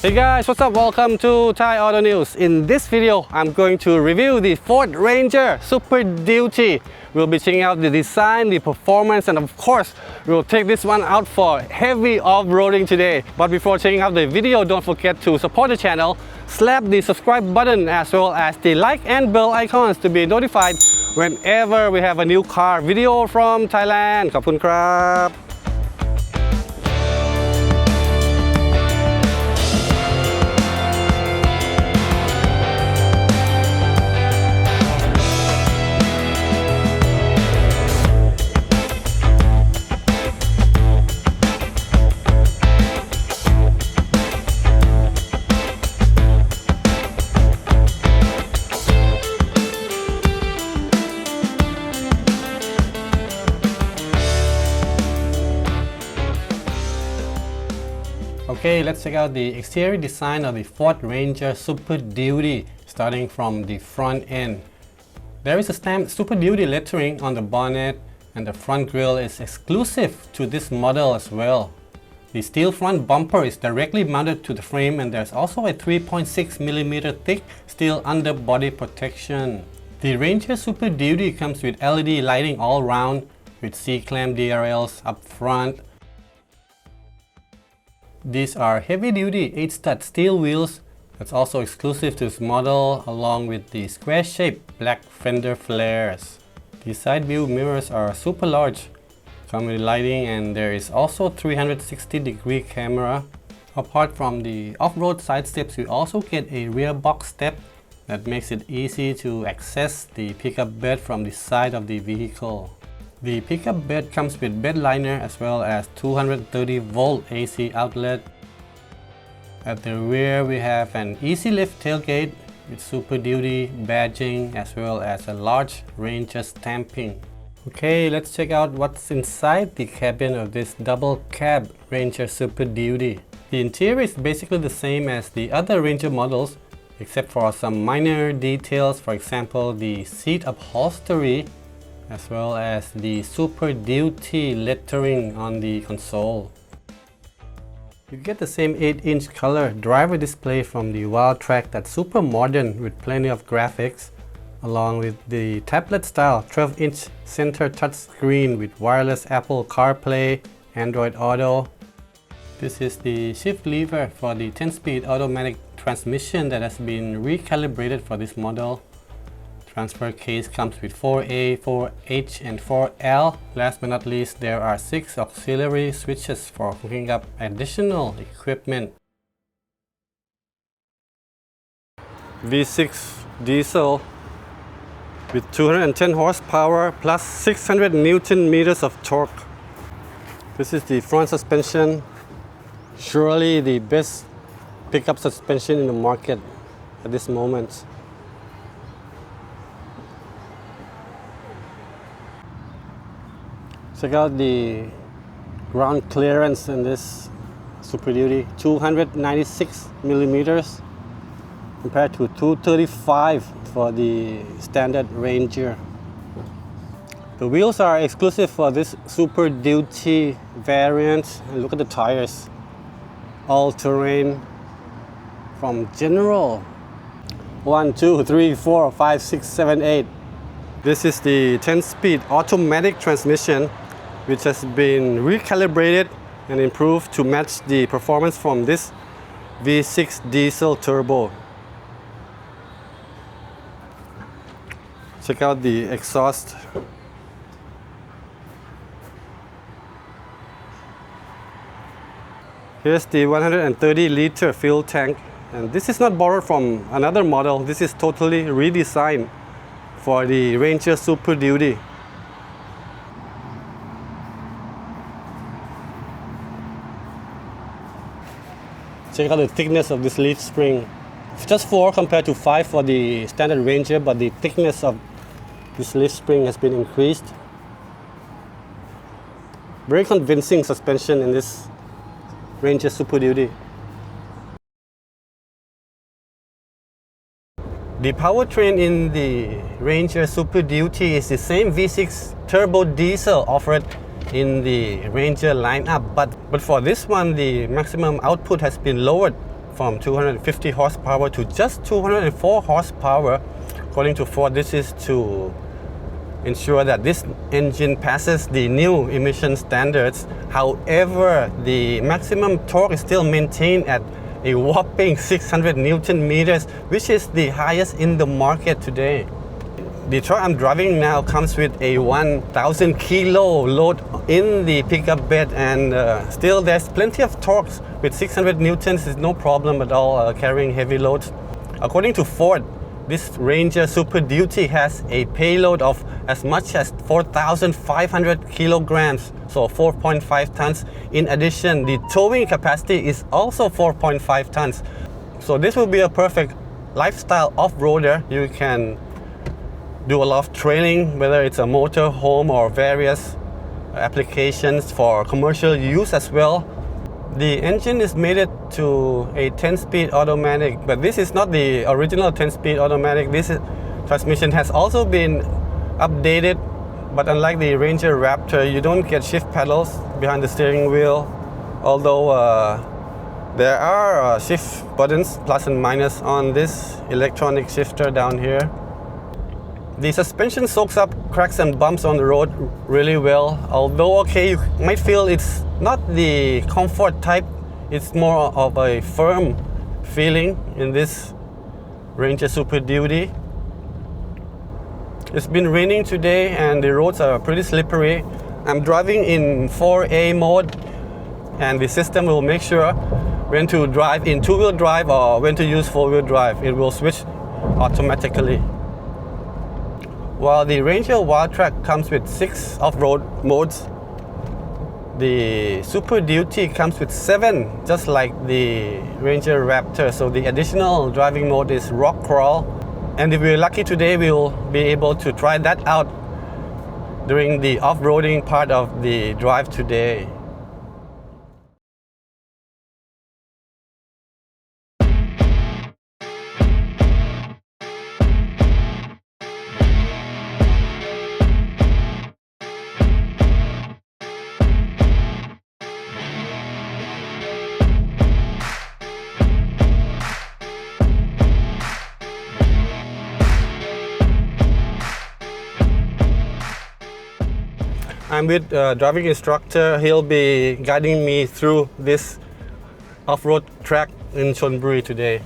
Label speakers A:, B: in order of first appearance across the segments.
A: Hey guys, what's up? Welcome to Thai Auto News. In this video, I'm going to review the Ford Ranger Super Duty. We'll be checking out the design, the performance, and of course, we'll take this one out for heavy off-roading today. But before checking out the video, don't forget to support the channel, slap the subscribe button as well as the like and bell icons to be notified whenever we have a new car video from Thailand. ขอบคุณครับ Okay, let's check out the exterior design of the Ford Ranger Super Duty, starting from the front end. There is a stamped Super Duty lettering on the bonnet, and the front grille is exclusive to this model as well. The steel front bumper is directly mounted to the frame, and there's also a 3.6mm thick steel underbody protection. The Ranger Super Duty comes with LED lighting all around, with C-clamp DRLs up front. These are heavy-duty 8-stud steel wheels that's also exclusive to this model, along with the square-shaped black fender flares. The side view mirrors are super large, come with lighting, and there is also 360-degree camera. Apart from the off-road side steps, you also get a rear box step that makes it easy to access the pickup bed from the side of the vehicle. The pickup bed comes with bed liner as well as 230-volt AC outlet. At the rear, we have an easy lift tailgate with Super Duty badging as well as a large Ranger stamping. Okay, let's check out what's inside the cabin of this double cab Ranger Super Duty. The interior is basically the same as the other Ranger models, except for some minor details, for example the seat upholstery as well as the Super Duty lettering on the console. You get the same 8-inch color driver display from the Wildtrak that's super modern with plenty of graphics, along with the tablet style 12-inch center touchscreen with wireless Apple CarPlay, Android Auto. This is the shift lever for the 10-speed automatic transmission that has been recalibrated for this model. Transfer case comes with 4A, 4H, and 4L. Last but not least, there are 6 auxiliary switches for hooking up additional equipment. V6 diesel with 210 horsepower plus 600 Newton meters of torque. This is the front suspension. Surely the best pickup suspension in the market at this moment. Check out the ground clearance in this Super Duty, 296 millimeters compared to 235 for the standard Ranger. The wheels are exclusive for this Super Duty variant, and look at the tires, all-terrain from General. 1, 2, 3, 4, 5, 6, 7, 8. This is the 10-speed automatic transmission, which has been recalibrated and improved to match the performance from this V6 diesel turbo. Check out the exhaust. Here's the 130-liter fuel tank, and this is not borrowed from another model. This is totally redesigned for the Ranger Super Duty. Check out the thickness of this leaf spring. It's just 4 compared to 5 for the standard Ranger, but the thickness of this leaf spring has been increased. Very convincing suspension in this Ranger Super Duty. The powertrain in the Ranger Super Duty is the same V6 turbo diesel offered in the Ranger lineup, but for this one the maximum output has been lowered from 250 horsepower to just 204 horsepower. According to Ford, this is to ensure that this engine passes the new emission standards. However, the maximum torque is still maintained at a whopping 600 Newton meters, which is the highest in the market today. The truck I'm driving now comes with a 1,000 kilo load in the pickup bed, and still there's plenty of torque. With 600 Newtons, it's no problem at all carrying heavy loads. According to Ford, this Ranger Super Duty has a payload of as much as 4,500 kilograms, so 4.5 tons. In addition, the towing capacity is also 4.5 tons. So this will be a perfect lifestyle off-roader. You can do a lot of trailing, whether it's a motor home or various applications for commercial use as well. The engine is mated to a 10-speed automatic, but this is not the original 10-speed automatic. This transmission has also been updated, but unlike the Ranger Raptor, you don't get shift pedals behind the steering wheel, although there are shift buttons plus and minus on this electronic shifter down here. The suspension soaks up cracks and bumps on the road really well, although okay, you might feel it's not the comfort type, it's more of a firm feeling in this Ranger Super Duty. It's been raining today and the roads are pretty slippery. I'm driving in 4A mode, and the system will make sure when to drive in two-wheel drive or when to use four-wheel drive. It will switch automatically. While the Ranger Wildtrak comes with 6 off-road modes, the Super Duty comes with 7, just like the Ranger Raptor. So the additional driving mode is rock crawl. And if we're lucky today, we'll be able to try that out during the off-roading part of the drive today. I'm with a driving instructor. He'll be guiding me through this off-road track in Chonburi today.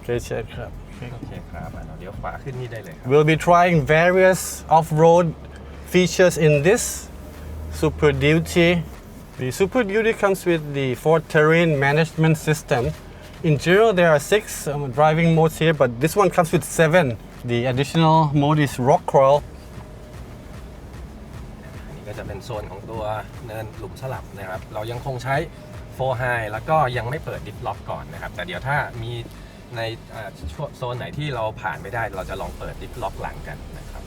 A: Okay, check.
B: Okay, ครับเดี๋ยวขวาขึ้นนี่ได้เลยครับ
A: We'll be trying various off-road features in this Super Duty. The Super Duty comes with the Ford Terrain Management System. In general, there are 6 driving modes here, but this one comes with 7. The additional mode is rock crawl.
B: อันนี้ก็จะเป็นโซนของตัวเนินหลุมสลับนะครับเรายังคงใช้4 High แล้วก็ยังไม่เปิด diff-lock ก่อนนะครับแต่เดี๋ยวถ้ามีในโซนไหนที่เราผ่านไม่ได้เราจะลองเปิด diff-lock หลังกันนะครับ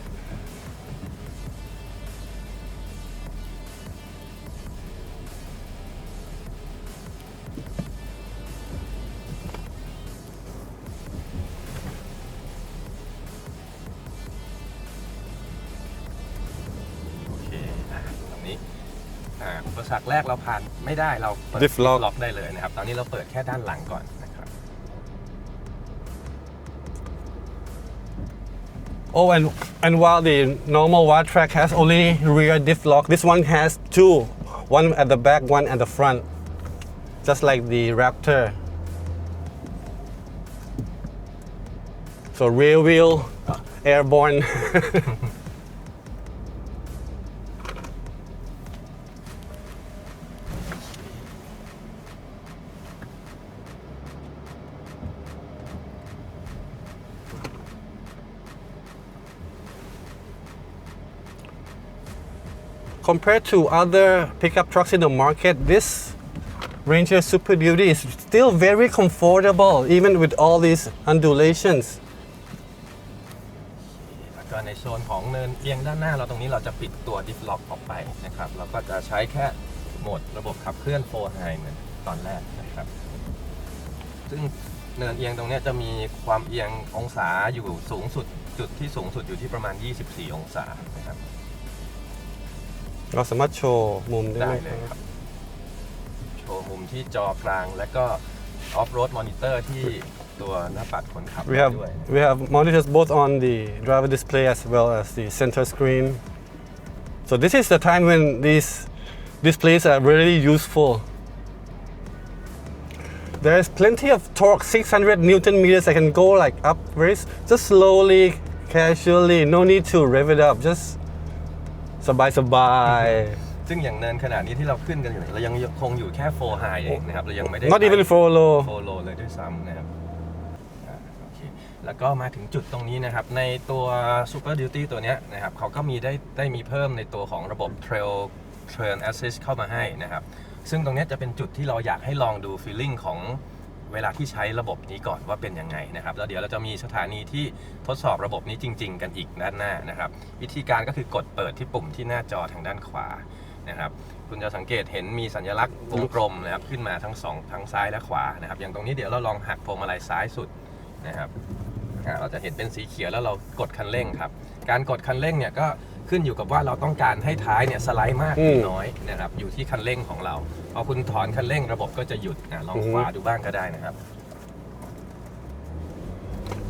B: โอเคตรงนี้อุปสรรคแรกเราผ่านไม่ได้เราเปิด diff-lock ได้เลยนะครับตอนนี้เราเปิดแค่ด้านหลังก่อนนะครับ
A: Oh, and while the normal Wildtrak has only rear diff-lock, this one has 2. One at the back, one at the front. Just like the Raptor. So rear wheel, airborne. Compared to other pickup trucks in the market, this Ranger Super Duty is still very comfortable, even with all these undulations.
B: แล้วก็ในโซนของเนินเอียงด้านหน้าเราตรงนี้เราจะปิดตัว diff-lock ออกไปนะครับเราก็จะใช้แค่โหมดระบบขับเคลื่อน4 High เหมือนตอนแรกนะครับซึ่งเนินเอียงตรงนี้จะมีความเอียงองศาอยู่สูงสุดจุดที่สูงสุดอยู่ที่ประมาณ24 องศานะครับ
A: เราสามารถโชว์มุมได้ไหม
B: เลยครับโชว์มุมที่จอกลางและก็ off-road monitor ที่ตัวหน้าปัดคนขับ ด้วย
A: we have monitors both on the driver display as well as the center screen. So this is the time when these displays are really useful. There is plenty of torque, 600 Newton meters. I can go like up very just slowly, casually. No need to rev it up. Just สบาย
B: ซึ่งอย่างเนินขนาดนี้ที่เราขึ้นกันอยู่เรายังคงอยู่แค่ 4 high เองนะครับเรายังไม่ได้
A: Not even 4 low
B: 4 low เลยด้วยซ้ำนะครับโอเคแล้วก็มาถึงจุดตรงนี้นะครับในตัว Super Duty ตัวนี้นะครับเขาก็ได้มีเพิ่มในตัวของระบบ Trail Assist เข้ามาให้นะครับซึ่งตรงนี้จะเป็นจุดที่เราอยากให้ลองดู feeling ของเวลาที่ใช้ระบบนี้ก่อนว่าเป็นยังไงนะครับแล้วเดี๋ยวเราจะมีสถานีที่ทดสอบระบบนี้จริงๆกันอีกด้านหน้านะครับวิธีการก็คือกดเปิดที่ปุ่มที่หน้าจอทางด้านขวานะครับคุณจะสังเกตเห็นมีสัญลักษณ์วงกลมนะครับขึ้นมาทั้งซ้ายและขวานะครับอย่างตรงนี้เดี๋ยวเราลองหักพวงมาลัยซ้ายสุดนะครับเราจะเห็นเป็นสีเขียวแล้วเรากดคันเร่งครับการกดคันเร่งเนี่ยก็ขึ้นอยู่กับว่าเราต้องการให้ท้ายเนี่ยสไลด์มากหรือน้อยนะครับอยู่ที่คันเร่งของเราพอคุณถอนคันเร่งระบบก็จะหยุดลองขวาดูบ้างก็ได้นะครับ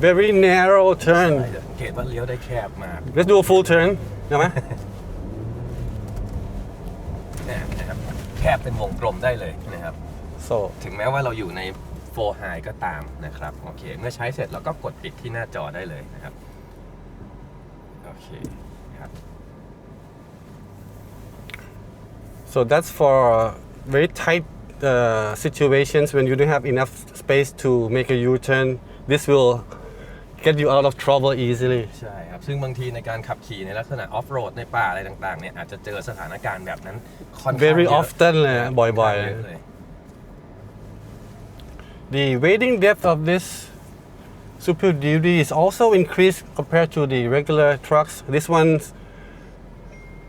A: Very narrow turn
B: สังเกตว่าเลี้ยวได้แคบมาก
A: Let's do a full turn ได้ไหม
B: นะครับแคบเป็นวงกลมได้เลยนะครับ
A: so
B: ถึงแม้ว่าเราอยู่ใน 4 high ก็ตามนะครับโอเคเมื่อใช้เสร็จเราก็กดปิดที่หน้าจอได้เลยนะครับโอเคครับ
A: So that's for very tight situations when you don't have enough space to make a U-turn. This will get you out of trouble easily.
B: ใช่ครับซึ่งบางทีในการขับขี่ในลักษณะออฟโรดในป่าอะไรต่างๆเนี่ยอาจจะเจอสถานการณ์แบบนั้นค่อนข้าง
A: Very
B: เยอะ
A: often เลยบ่อยๆ The wading depth of this Super Duty is also increased compared to the regular trucks. This one's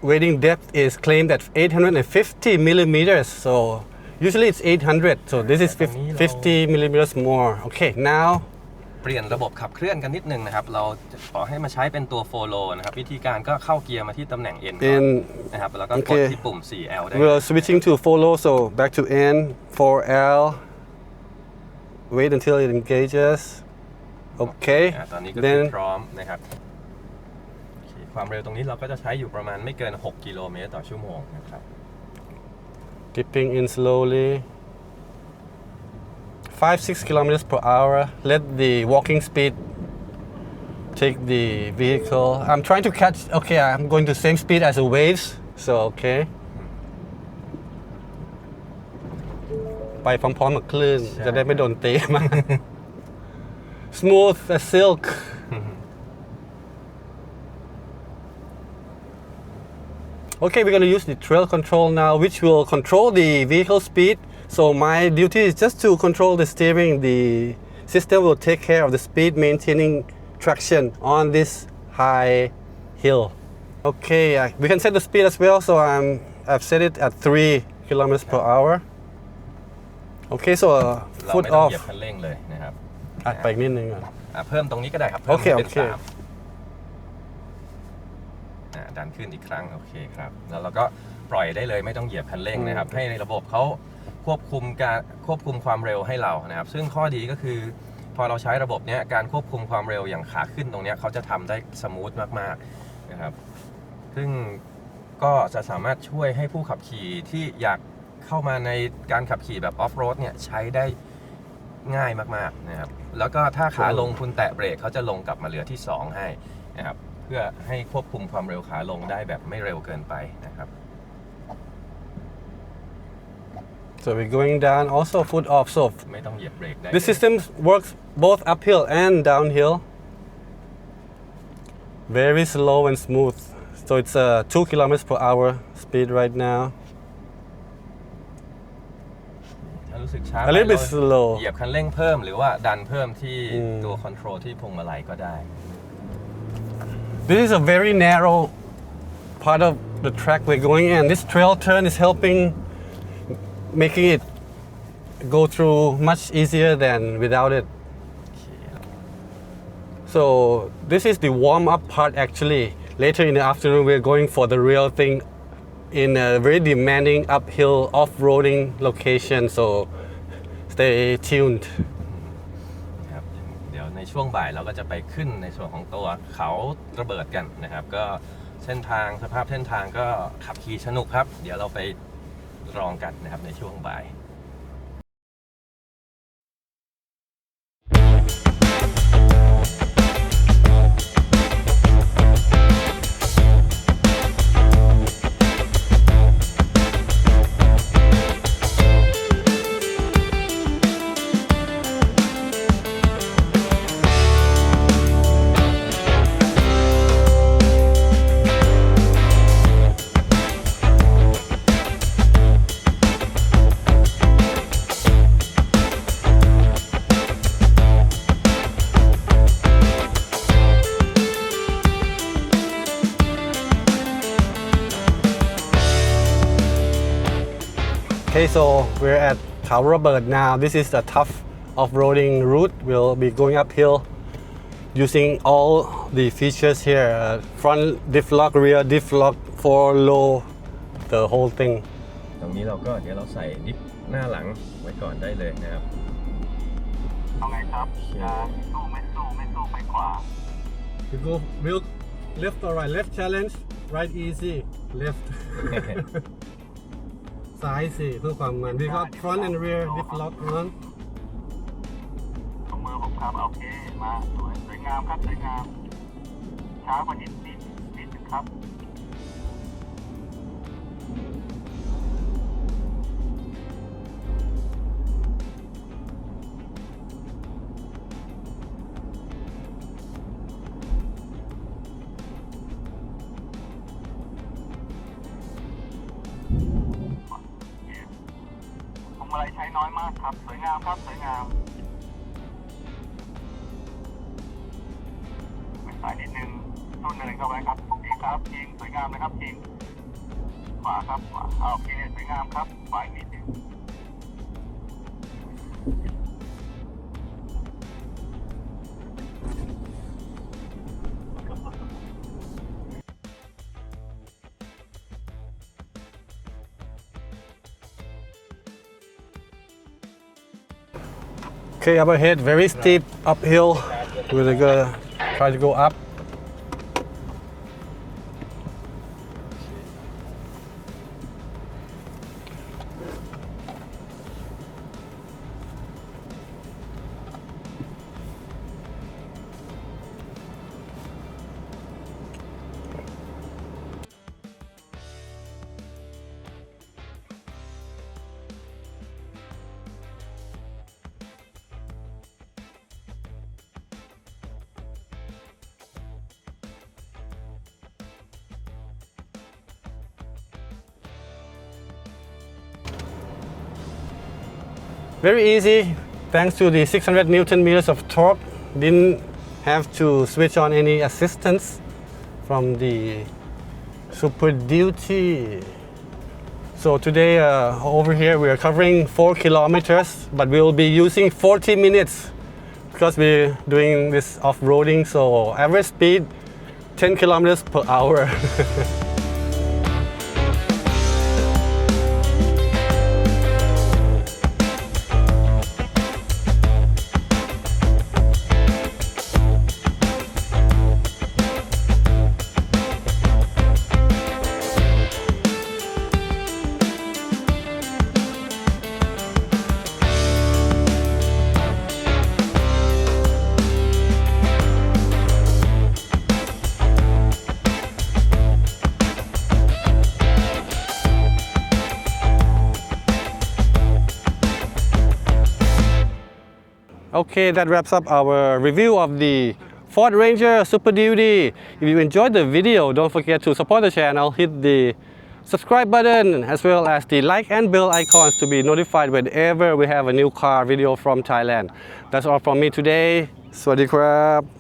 A: wading depth is claimed at 850 millimeters. So usually it's 800. So this is 50 millimeters more. Okay, now
B: เปลี่ยนระบบขับเคลื่อนกันนิดนึงนะครับเราขอให้มาใช้เป็นตัว 4 low นะครับวิธีการก็เข้าเกียร์มาที่ตำแหน่ง N นะครับแล้วก็กดที่ปุ่ม 4L ได้
A: We're switching to 4 low, so back to N, 4L. Wait until it engages. Okay.
B: ตอนนี้ก็คือพร้อมนะครับความเร็วตรงนี้เราก็จะใช้อยู่ประมาณไม่เกิน 6 กิโลเมตรต่อชั่วโมงนะครับ
A: Dipping in slowly. 5-6 kilometers per hour. Let the walking speed take the vehicle. I'm trying to catch. Okay, I'm going to same speed as the waves. So okay. ไปพร้อมๆกับคลื่นจะได้ไม่โดนตีมาก Smooth as silk. Okay, we're going to use the trail control now, which will control the vehicle speed. So my duty is just to control the steering. The system will take care of the speed, maintaining traction on this high hill. Okay, we can set the speed as well. So I've set it at 3 kilometers per hour. Okay, so
B: เรา
A: foot
B: ไม่ต้อง
A: off.
B: เหยียบคันเร่งเลยนะครับ
A: อัดไปนิดนึงก่อน
B: เพิ่มตรงนี้ก็ได้ครับ
A: โอเค
B: พิ่มเป็น
A: โอเค
B: 3ดันขึ้นอีกครั้งโอเคครับแล้วเราก็ปล่อยได้เลยไม่ต้องเหยียบคันเร่งนะครับให้ในระบบเขาควบคุมความเร็วให้เรานะครับซึ่งข้อดีก็คือพอเราใช้ระบบนี้การควบคุมความเร็วอย่างขาขึ้นตรงนี้เขาจะทำได้สมูทมากๆนะครับซึ่งก็จะสามารถช่วยให้ผู้ขับขี่ที่อยากเข้ามาในการขับขี่แบบออฟโรดเนี่ยใช้ได้ง่ายมากๆนะครับแล้วก็ถ้าขาลงคุณแตะเบรกเขาจะลงกลับมาเหลือที่2ให้นะครับเพื่อให้ควบคุมความเร็วขาลงได้แบบไม่เร็วเกินไปนะครับ
A: So we're going down, also foot off. So
B: ไม่ต้องเหยียบเบรกได้
A: this system works both uphill and downhill. Very slow and smooth. So it's 2 kilometers per hour speed right now.
B: ถ้ารู้สึกช้า
A: A little bit slow.
B: เหยียบคันเร่งเพิ่มหรือว่าดันเพิ่มที่ตัวคอนโทรลที่พวงมาลัยก็ได้
A: This is a very narrow part of the track we're going in. This trail turn is helping making it go through much easier than without it. So this is the warm-up part actually. Later in the afternoon we're going for the real thing in a very demanding uphill off-roading location. So stay tuned
B: ครับเดี๋ยวในช่วงบ่ายเราก็จะไปขึ้นในส่วนของตัวเขาระเบิดกันนะครับก็เส้นทางสภาพเส้นทางก็ขับขี่สนุกครับเดี๋ยวเราไปลองกันนะครับในช่วงบ่าย
A: Okay, so we're at Khao Robert now. This is the tough off-roading route. We'll be going uphill using all the features here. Front diff-lock, rear diff-lock, 4 low, the whole thing.
B: ตรงนี้เราก็เดี๋ยวเราใส่ดิฟหน้าหลังไว้ก่อนได้เลยนะครับเอาไงครับสู้ไม่ไปขวา
A: You go real left or right? Left challenge, right easy, left. ซ้ายสิเพื่อความมัน We got front and rear diff-lock on.
C: ตรงมือผมครับโอเคมาสวยงามครับสวยงามช้ากว่านิดนึงครับผมอะไรใช้น้อยมากครับสวยงามครับสวยงามไปสายนิดนึงต้นเนินเข้าไว้ครับดีครับยิงสวยงามนะครับยิงขวาครับขวาโอเคสวยงามครับขวาอีกนิดนึง
A: Okay, up ahead, very steep uphill. We're gonna try to go up. Very easy, thanks to the 600 Newton meters of torque. Didn't have to switch on any assistance from the Super Duty. So today over here we are covering 4 kilometers, but we will be using 40 minutes because we're doing this off-roading. So average speed 10 kilometers per hour. Okay, that wraps up our review of the Ford Ranger Super Duty. If you enjoyed the video, don't forget to support the channel, hit the subscribe button as well as the like and bell icons to be notified whenever we have a new car video from Thailand. That's all from me today. สวัสดีครับ